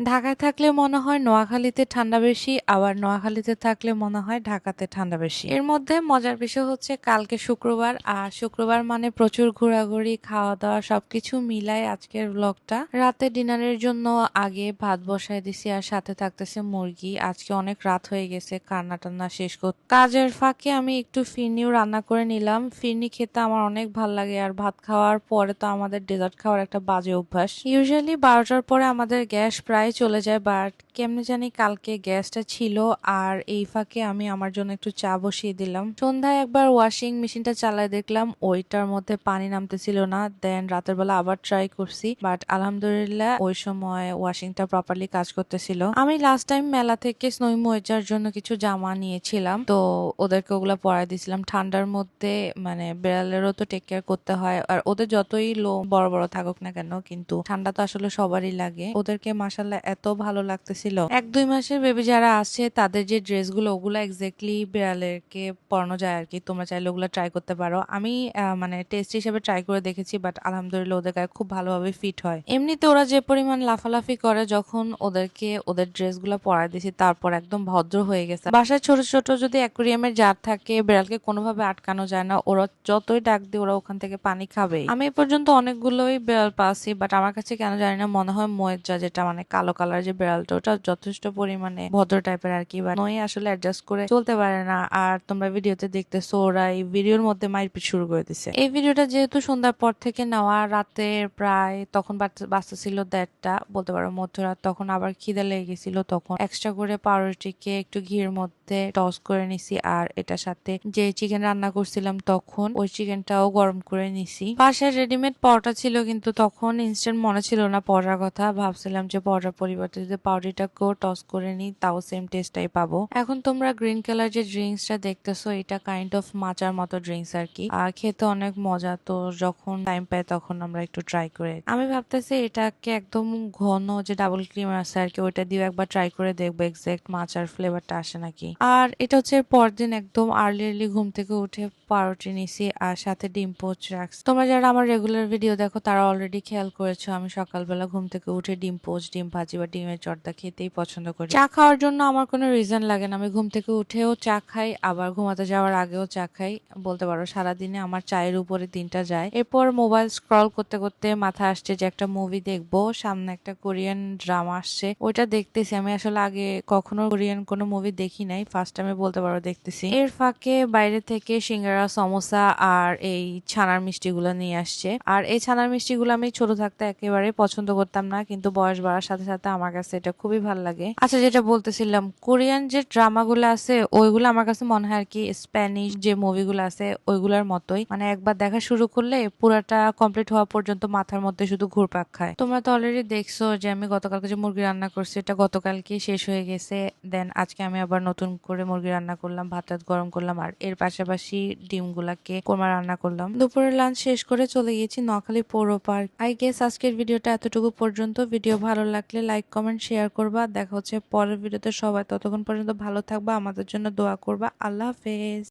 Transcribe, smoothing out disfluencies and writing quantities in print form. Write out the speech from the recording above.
ঢাকায় থাকলে মনে হয় নোয়াখালীতে ঠান্ডা বেশি, আবার নোয়াখালীতে থাকলে মনে হয় ঢাকাতে ঠান্ডা বেশি। এর মধ্যে মজার বিষয় হচ্ছে কালকে শুক্রবার, আর শুক্রবার মানে প্রচুর ঘোরাঘুরি, খাওয়া দাওয়া সবকিছু মিলায় আজকের ব্লগটা। রাতে ডিনারের জন্য আগে ভাত বসায় দিছি আর সাথে থাকতেছে মুরগি। আজকে অনেক রাত হয়ে গেছে, কান্না টান্না শেষ করতে। কাজের ফাঁকে আমি একটু ফিরনিও রান্না করে নিলাম। ফিরনি খেতে আমার অনেক ভাল লাগে, আর ভাত খাওয়ার পরে তো আমাদের ডেজার্ট খাওয়ার একটা বাজে অভ্যাস। ইউজুয়ালি 12টার পরে আমাদের গ্যাস প্রায় চলে যায়, বাট কেমনে জানি কালকে গ্যাসটা ছিল। আর এই ফাঁকে আমি আমার জন্য একটু চা বসিয়ে দিলাম। সন্ধ্যায় একবার ওয়াশিং মেশিনটা চালায় দেখলাম ওইটার মধ্যে পানি নামতেছিল না। দেন রাতের বেলা আবার ট্রাই করছি, বাট আলহামদুলিল্লাহ ওই সময় ওয়াশিংটা প্রপারলি কাজ করতেছিল। আমি লাস্ট টাইম মেলা থেকে স্নোই ময়েজার জন্য কিছু জামা নিয়েছিলাম, তো ওদেরকে ওগুলা পরাই দিয়েছিলাম। ঠান্ডার মধ্যে মানে বিড়ালেরও তো টেক কেয়ার করতে হয়, আর ওদের যতই লোম বড় বড় থাকুক না কেন, কিন্তু ঠান্ডা তো আসলে সবারই লাগে। ওদেরকে মাশাআল্লাহ এত ভালো লাগতেছিল। 1-2 মাসের বেবি যারা আছে তাদের যে ড্রেসগুলো ওগুলো এক্স্যাক্টলি বিড়ালেরকে পরানো যায় আর কি। তোমরা চাইলে ওগুলো ট্রাই করতে পারো। আমি মানে টেস্ট হিসেবে ট্রাই করে দেখেছি, বাট আলহামদুলিল্লাহ ওদের গায়ে খুব ভালোভাবে ফিট হয়। এমনিতে ওরা যে পরিমাণ লাফালাফি করে যখন ওদেরকে ওদের ড্রেসগুলো পরাই দিয়েছি, তারপর একদম ভদ্র হয়ে গেছে। বাসায় ছোট ছোট যদি অ্যাকুরিয়ামের জার থাকে, বিড়ালকে কোনোভাবে আটকানো যায় না। ওরা যতই ডাক দিয়ে ওরা ওখান থেকে পানি খাবেই। আমি এ পর্যন্ত অনেকগুলোই বিড়াল পালছি, বাট আমার কাছে কেন জানি না মনে হয় ময়েজা, যেটা মানে কালো কালার যে বিড়ালটা, ওটা যথেষ্ট পরিমাণে ভদ্র টাইপের আর কি। বাট নয় আসলে অ্যাডজাস্ট করে চলতে পারে না। আর তোমরা ভিডিওতে দেখতেছো ওরা এই ভিডিওর মধ্যে মারপিট শুরু করে দিছে। এই ভিডিওটা যেহেতু সন্ধ্যার পর থেকে নেওয়া, রাতের প্রায় তখন বাজতেছিল 1:30 বলতে পারো মধ্যরাত। তখন আবার খিদে লেগে গেছিল, তখন এক্সট্রা করে পাউরুটিকে একটু ঘির মধ্যে টস করে নিছি, আর এটার সাথে যে চিকেন রান্না করছিলাম তখন ওই চিকেনটাও গরম করে নিছি। বাসায় রেডিমেড পরোটা ছিল, কিন্তু তখন ইনস্ট্যান্ট মনে ছিল না পরোটার কথা। ভাবছিলাম যে পরোটার পরিবর্তে যদি পাউরুটিটাকেও টস করে নিই তাও সেম টেস্টটাই পাবো। এখন তোমরা গ্রিন কালার যে ড্রিঙ্কসটা দেখতেছো, এটা কাইন্ড অফ মাচার মতো ড্রিঙ্কস আর কি। আর খেতে অনেক মজা। তো যখন টাইম পাই তখন আমরা একটু ট্রাই করে, আমি ভাবতেছি এটাকে একদম ঘন যে ডাবল ক্রিম আছে আর কি, ওইটা দিয়ে একবার ট্রাই করে দেখবো এক্সাক্ট মাচার ফ্লেভারটা আসে নাকি। আর এটা হচ্ছে পরদিন একদম আর্লি ঘুম থেকে উঠে পাউরুটি নিছি আর সাথে ডিম পোচ রাখছি। তোমরা যারা আমার রেগুলার ভিডিও দেখো তারা অলরেডি খেয়াল করেছো আমি সকালবেলা ঘুম থেকে উঠে ডিম পোচ, ডিম ভাজি বা ডিমের চর্দা খেতেই পছন্দ করি। চা খাওয়ার জন্য আমার কোনো রিজন লাগে না। আমি ঘুম থেকে উঠেও চা খাই, আবার ঘুমাতে যাওয়ার আগেও চা খাই। বলতে পারো সারাদিনে আমার চায়ের উপরে দিনটা যায়। এরপর মোবাইল স্ক্রল করতে করতে মাথা আসছে যে একটা মুভি দেখবো। সামনে একটা কোরিয়ান ড্রামা আসছে, ওইটা দেখতেছি। আমি আসলে আগে কখনো কোরিয়ান কোনো মুভি দেখি নাই, ফার্স্ট টাইমে বলতে পারো দেখতেছি। এর ফাঁকে বাইরে থেকে সিঙ্গারা, সমোসা আর এই ছানার মিষ্টিগুলো নিয়ে আসছে। আর এই ছানার মিষ্টিগুলো আমি ছোট থাকতে একেবারে পছন্দ করতাম না, কিন্তু বয়স বাড়ার সাথে সাথে আমার কাছে এটা খুবই ভালো লাগে। আচ্ছা, যেটা বলতেছিলাম, কোরিয়ান যে ড্রামাগুলো আছে ওইগুলো আমার কাছে মনে হয় আর কি স্প্যানিশ যে মুভিগুলো আছে ওইগুলোর মতোই। মানে একবার দেখা শুরু করলে পুরাটা কমপ্লিট হওয়া পর্যন্ত মাথার মধ্যে শুধু ঘুরপাক খায়। তোমরা তো অলরেডি দেখছো যে আমি গতকালকে যে মুরগি রান্না করছি এটা গতকালকে শেষ হয়ে গেছে। দেন আজকে আমি আবার নতুন করে মুরগি রান্না করলাম, ভাত গরম করলাম, আর এর পাশাপাশি ডিমগুলাকে কোরমা রান্না করলাম। দুপুরের লাঞ্চ শেষ করে চলে গেছি নোয়াখালী পৌর পার্ক। আই গেস আজকের ভিডিওটা এতটুকু পর্যন্ত। ভিডিও ভালো লাগলে লাইক কমেন্ট শেয়ার করবা। দেখা হচ্ছে পরের ভিডিওতে। সবাই ততক্ষণ পর্যন্ত ভালো থাকবা, আমাদের জন্য দোয়া করবা। আল্লাহ হাফেজ।